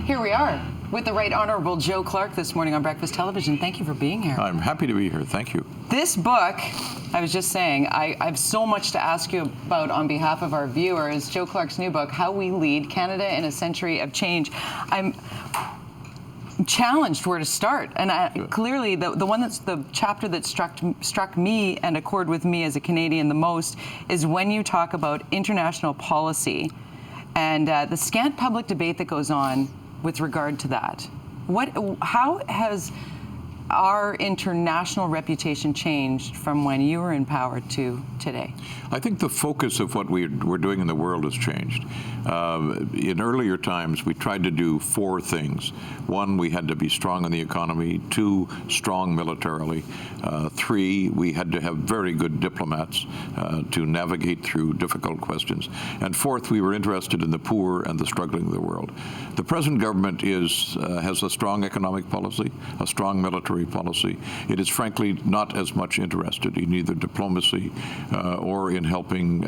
Here we are with the Right Honourable Joe Clark this morning on Breakfast Television. Thank you for being here. I'm happy to be here. Thank you. This book, I was just saying, I have so much to ask you about on behalf of our viewers. Joe Clark's new book, How We Lead Canada in a Century of Change. I'm challenged where to start, and clearly the chapter that struck me and accord with me as a Canadian the most is when you talk about international policy and the scant public debate that goes on with regard to that. How has our international reputation changed from when you were in power to today? I think the focus of what we're doing in the world has changed. In earlier times, we tried to do four things. One, we had to be strong in the economy. Two, strong militarily. Three, we had to have very good diplomats to navigate through difficult questions. And fourth, we were interested in the poor and the struggling of the world. The present government has a strong economic policy, a strong military policy. It is frankly not as much interested in either diplomacy or in helping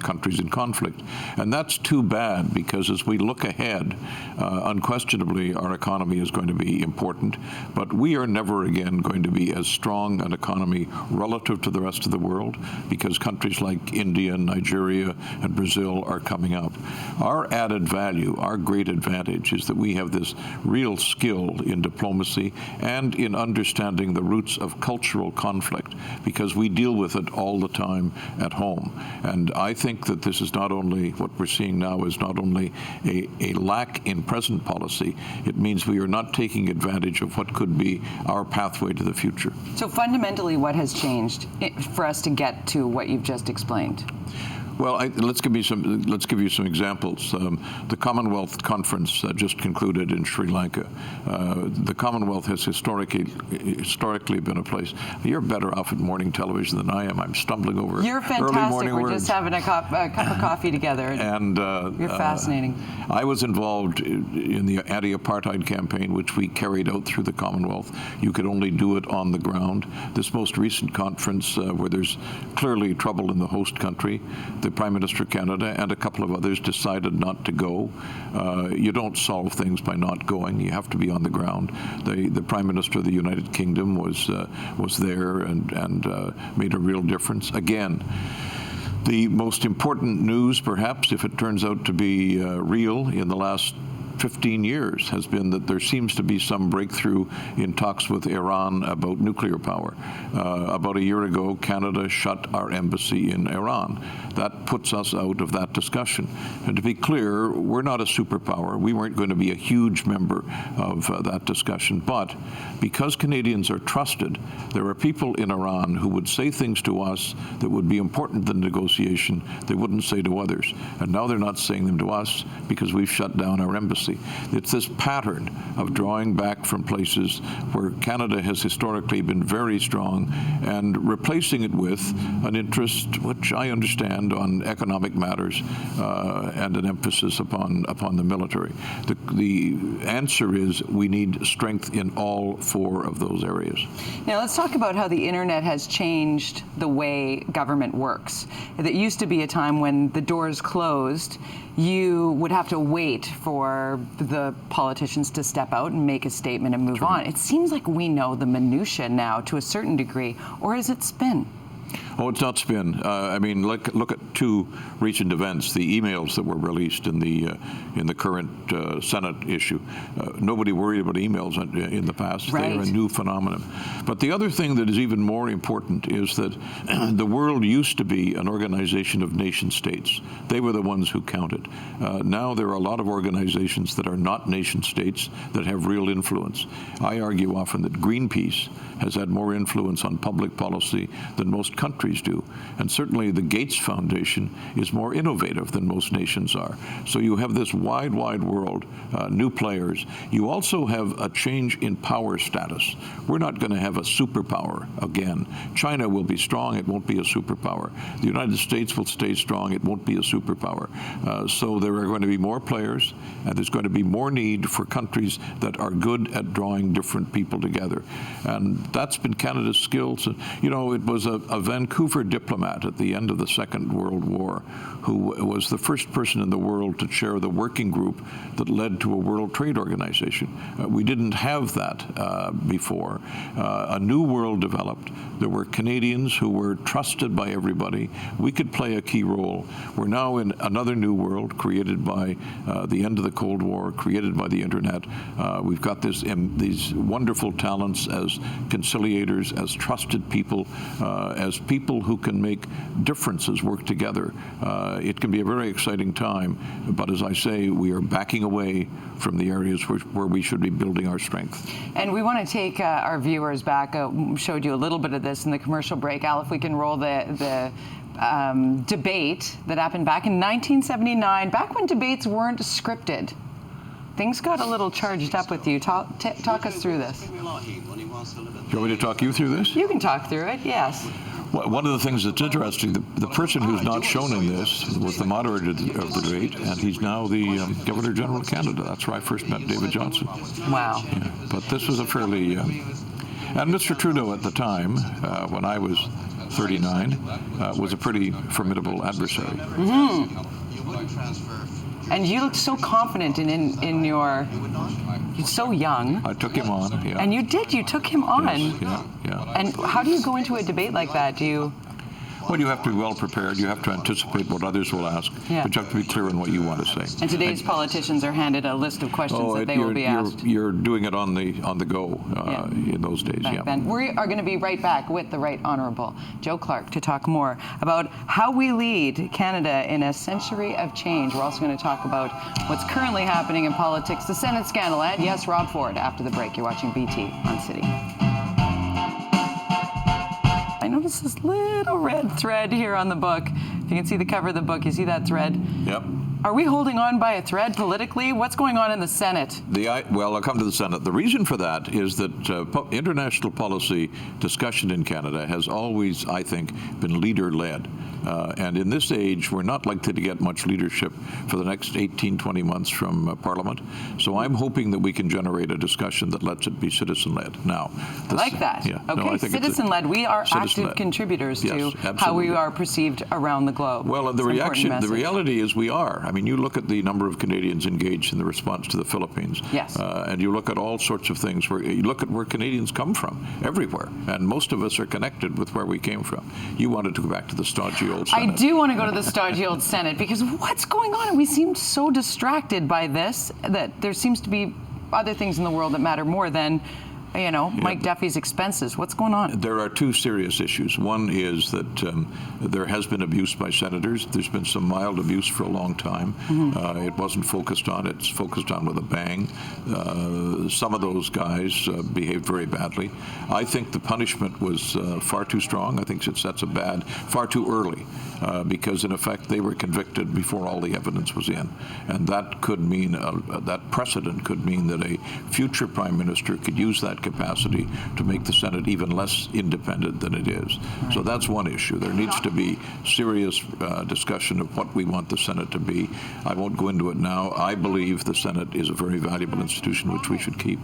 countries in conflict. And that's too bad, because as we look ahead, unquestionably our economy is going to be important, but we are never again going to be as strong an economy relative to the rest of the world, because countries like India, Nigeria, and Brazil are coming up. Our added value, our great advantage, is that we have this real skill in diplomacy and in understanding the roots of cultural conflict, because we deal with it all the time at home. And I think that this is not only, what we're seeing now is not only a lack in present policy, it means we are not taking advantage of what could be our pathway to the future. So fundamentally, what has changed for us to get to what you've just explained? Well, let's give you some examples. The Commonwealth Conference just concluded in Sri Lanka. The Commonwealth has historically been a place. You're better off at morning television than I am. I'm stumbling over. You're fantastic. Early morning We're words. Just having a cup of coffee together. And you're fascinating. I was involved in the anti-apartheid campaign, which we carried out through the Commonwealth. You could only do it on the ground. This most recent conference, where there's clearly trouble in the host country, the Prime Minister of Canada and a couple of others decided not to go. You don't solve things by not going. You have to be on the ground. The Prime Minister of the United Kingdom was there and made a real difference. Again, the most important news, perhaps, if it turns out to be real in the last 15 years, has been that there seems to be some breakthrough in talks with Iran about nuclear power. About a year ago, Canada shut our embassy in Iran. That puts us out of that discussion. And to be clear, we're not a superpower. We weren't going to be a huge member of that discussion. But because Canadians are trusted, there are people in Iran who would say things to us that would be important in the negotiation they wouldn't say to others. And now they're not saying them to us because we've shut down our embassy. It's this pattern of drawing back from places where Canada has historically been very strong and replacing it with an interest, which I understand, on economic matters and an emphasis upon the military. The answer is we need strength in all four of those areas. Now let's talk about how the internet has changed the way government works. There used to be a time when the doors closed, you would have to wait for the politicians to step out and make a statement and move on. It seems like we know the minutia now to a certain degree, or is it spin? Oh, it's not spin. I mean, look at two recent events: the emails that were released in the current Senate issue. Nobody worried about emails in the past. Right. They are a new phenomenon. But the other thing that is even more important is that the world used to be an organization of nation states. They were the ones who counted. Now there are a lot of organizations that are not nation states that have real influence. I argue often that Greenpeace has had more influence on public policy than most countries do. And certainly the Gates Foundation is more innovative than most nations are. So you have this wide world, new players. You also have a change in power status. We're not going to have a superpower again. China will be strong, it won't be a superpower. The United States will stay strong, it won't be a superpower. So there are going to be more players, and there's going to be more need for countries that are good at drawing different people together. And that's been Canada's skill. So, you know, it was a Vancouver Vancouver diplomat at the end of the Second World War, who was the first person in the world to chair the working group that led to a World Trade Organization. We didn't have that before. A new world developed. There were Canadians who were trusted by everybody. We could play a key role. We're now in another new world created by the end of the Cold War, created by the internet. We've got these wonderful talents as conciliators, as trusted people, as people who can make differences work together. It can be a very exciting time, but as I say, we are backing away from the areas where we should be building our strength. And we want to take our viewers back. Showed you a little bit of this in the commercial break. Al, if we can roll the debate that happened back in 1979, back when debates weren't scripted. Things got a little charged up with you. Talk us through this. Do you want me to talk you through this? You can talk through it, yes. Well, one of the things that's interesting, the person who's not shown in this was the moderator of the debate, and he's now the Governor General of Canada. That's where I first met David Johnson. Wow. Yeah, but this was a fairly... and Mr. Trudeau at the time, when I was 39, was a pretty formidable adversary. Mm-hmm. And you looked so confident in your... You're so young. I took him on, yeah. And you took him on. Yes, yeah. And how do you go into a debate like that? Well, you have to be well prepared. You have to anticipate what others will ask, but you have to be clear on what you want to say. And today's politicians are handed a list of questions that they will be asked. You're doing it on the go in those days. Then. We are going to be right back with the Right Honourable Joe Clark to talk more about how we lead Canada in a century of change. We're also going to talk about what's currently happening in politics, the Senate scandal, and yes, Rob Ford. After the break, you're watching BT on City. I noticed this little red thread here on the book. If you can see the cover of the book, you see that thread? Yep. Are we holding on by a thread politically? What's going on in the Senate? Well, I'll come to the Senate. The reason for that is that international policy discussion in Canada has always, I think, been leader-led. And in this age, we're not likely to get much leadership for the next 18, 20 months from Parliament. So I'm hoping that we can generate a discussion that lets it be citizen-led. Now, I like that. Yeah, okay, no, citizen-led. We are active contributors to how we are perceived around the globe. Well, and the reality is we are. I mean, you look at the number of Canadians engaged in the response to the Philippines. Yes. And you look at all sorts of things. You look at where Canadians come from, everywhere. And most of us are connected with where we came from. You wanted to go back to the stodgy old Senate. I do want to go to the stodgy old Senate, because what's going on? And we seem so distracted by this that there seems to be other things in the world that matter more than Mike Duffy's expenses. What's going on? There are two serious issues. One is that there has been abuse by senators. There's been some mild abuse for a long time. Mm-hmm. It wasn't focused on. It's focused on with a bang. Some of those guys behaved very badly. I think the punishment was far too strong. I think that's far too early, because in effect they were convicted before all the evidence was in. And that could mean, that precedent could mean that a future Prime Minister could use that capacity to make the Senate even less independent than it is. Right. So that's one issue. There needs to be serious discussion of what we want the Senate to be. I won't go into it now. I believe the Senate is a very valuable institution which we should keep.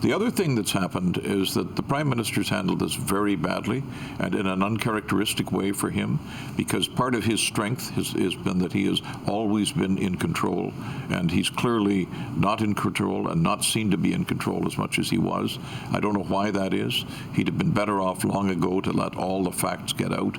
The other thing that's happened is that the Prime Minister's handled this very badly and in an uncharacteristic way for him, because part of his strength has been that he has always been in control, and he's clearly not in control and not seen to be in control as much as he was. I don't know why that is. He'd have been better off long ago to let all the facts get out.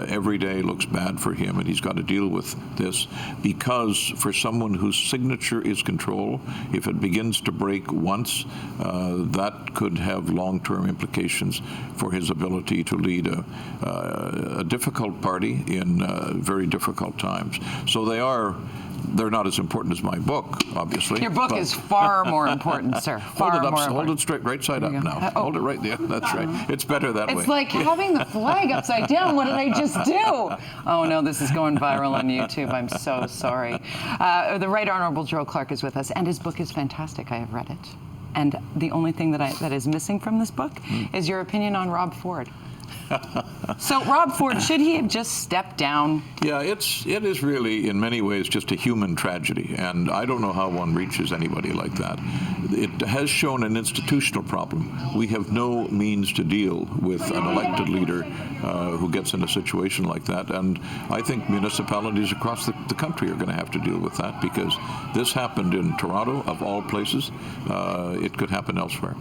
Every day looks bad for him, and he's got to deal with this, because for someone whose signature is control, if it begins to break once, that could have long-term implications for his ability to lead a difficult party in very difficult times. So they're not as important as my book, obviously. Your book is far more important, sir. Hold it straight, right side up now. Hold it right there. That's right. It's better that way. It's like having the flag upside down. What did I just do? Oh no, this is going viral on YouTube. I'm so sorry. The Right Honourable Joe Clark is with us, and his book is fantastic. I have read it. And the only thing that is missing from this book is your opinion on Rob Ford. So, Rob Ford, should he have just stepped down? Yeah, it is really, in many ways, just a human tragedy, and I don't know how one reaches anybody like that. It has shown an institutional problem. We have no means to deal with an elected leader who gets in a situation like that, and I think municipalities across the country are going to have to deal with that, because this happened in Toronto, of all places. It could happen elsewhere.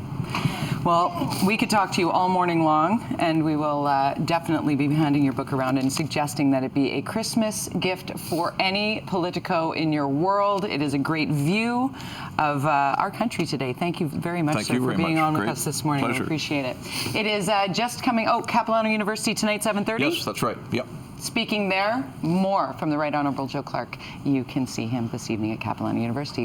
Well, we could talk to you all morning long, and we will definitely be handing your book around and suggesting that it be a Christmas gift for any Politico in your world. It is a great view of our country today. Thank you very much, sir, for being on with us this morning. Pleasure. We appreciate it. It is just coming, Capilano University tonight, 7:30? Yes, that's right. Yep. Speaking there, more from the Right Honourable Joe Clark. You can see him this evening at Capilano University.